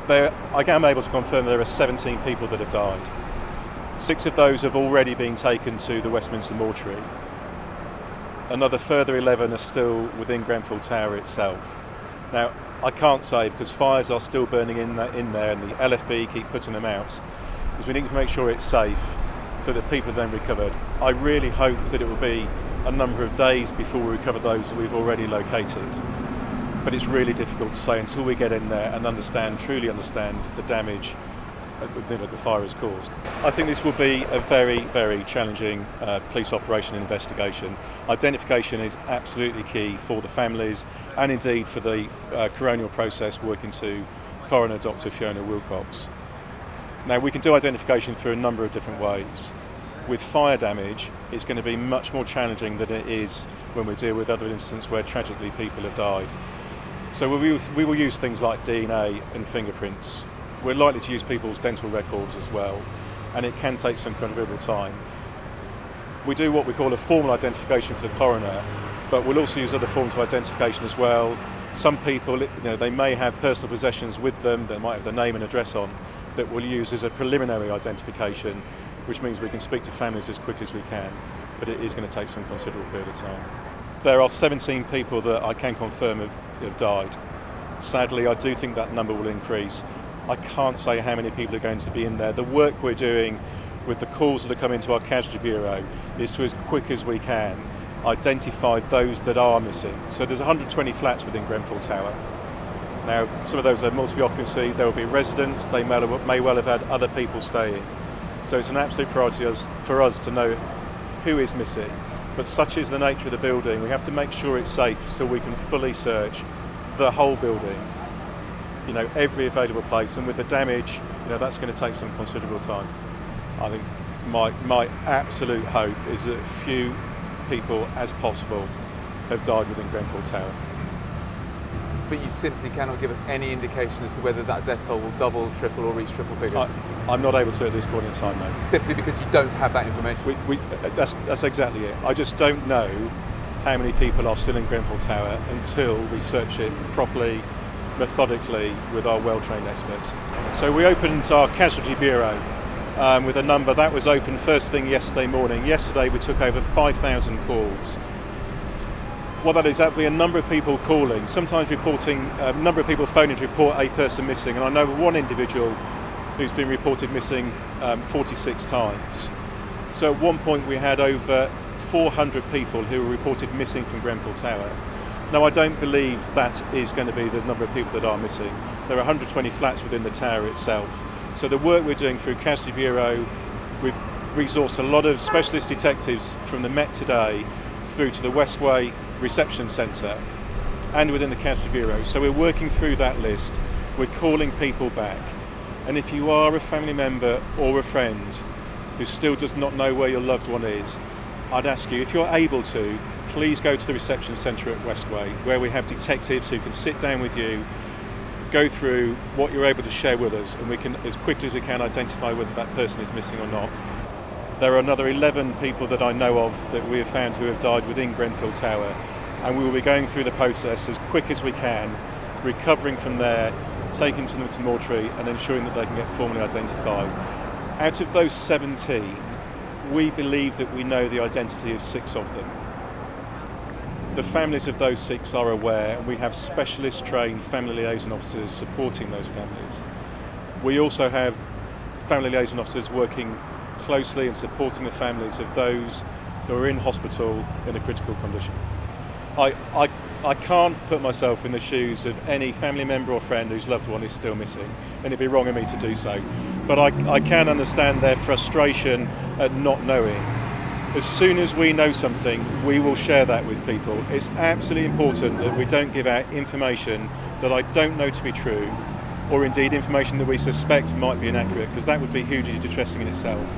I am able to confirm there are 17 people that have died. 6 of those have already been taken to the Westminster mortuary. Another further 11 are still within Grenfell Tower itself. Now, I can't say because fires are still burning in there and the LFB keep putting them out, because we need to make sure it's safe so that people are then recovered. I really hope that it will be a number of days before we recover those that we've already located. But it's really difficult to say until we get in there and truly understand the damage that the fire has caused. I think this will be a very, very challenging police operation and investigation. Identification is absolutely key for the families and indeed for the coronial process working to Coroner Dr. Fiona Wilcox. Now, we can do identification through a number of different ways. With fire damage, it's going to be much more challenging than it is when we deal with other incidents where tragically people have died. So we will use things like DNA and fingerprints. We're likely to use people's dental records as well, and it can take some considerable time. We do what we call a formal identification for the coroner, but we'll also use other forms of identification as well. Some people, they may have personal possessions with them, they might have their name and address on, that we'll use as a preliminary identification, which means we can speak to families as quick as we can, but it is going to take some considerable period of time. There are 17 people that I can confirm have died. Sadly, I do think that number will increase. I can't say how many people are going to be in there. The work we're doing with the calls that are coming to our casualty bureau is to, as quick as we can, identify those that are missing. So there's 120 flats within Grenfell Tower. Now, some of those are multi-occupancy, there will be residents, they may well have had other people staying. So it's an absolute priority for us to know who is missing. But such is the nature of the building, we have to make sure it's safe so we can fully search the whole building, every available place, and with the damage, that's going to take some considerable time. I think my absolute hope is that as few people as possible have died within Grenfell Tower. But you simply cannot give us any indication as to whether that death toll will double, triple or reach triple figures? I'm not able to at this point in time, no. Simply because you don't have that information? That's exactly it. I just don't know how many people are still in Grenfell Tower until we search it properly, methodically, with our well-trained experts. So we opened our casualty bureau with a number that was open first thing yesterday morning. Yesterday we took over 5,000 calls. What that is, that will be a number of people calling, sometimes reporting, a number of people phoning to report a person missing, and I know one individual who's been reported missing 46 times. So at one point we had over 400 people who were reported missing from Grenfell Tower. Now, I don't believe that is going to be the number of people that are missing. There are 120 flats within the tower itself. So the work we're doing through Casualty Bureau, we've resourced a lot of specialist detectives from the Met today through to the Westway Reception Centre and within the Casualty Bureau. So we're working through that list, we're calling people back. And if you are a family member or a friend who still does not know where your loved one is, I'd ask you, if you're able to, please go to the reception centre at Westway, where we have detectives who can sit down with you, go through what you're able to share with us, and we can, as quickly as we can, identify whether that person is missing or not. There are another 11 people that I know of that we have found who have died within Grenfell Tower, and we will be going through the process as quick as we can, recovering from there, taking them to the mortuary and ensuring that they can get formally identified. Out of those 17, we believe that we know the identity of 6 of them. The families of those 6 are aware, and we have specialist trained family liaison officers supporting those families. We also have family liaison officers working closely and supporting the families of those who are in hospital in a critical condition. I can't put myself in the shoes of any family member or friend whose loved one is still missing, and it'd be wrong of me to do so. But I can understand their frustration at not knowing. As soon as we know something, we will share that with people. It's absolutely important that we don't give out information that I don't know to be true, or indeed information that we suspect might be inaccurate, because that would be hugely distressing in itself.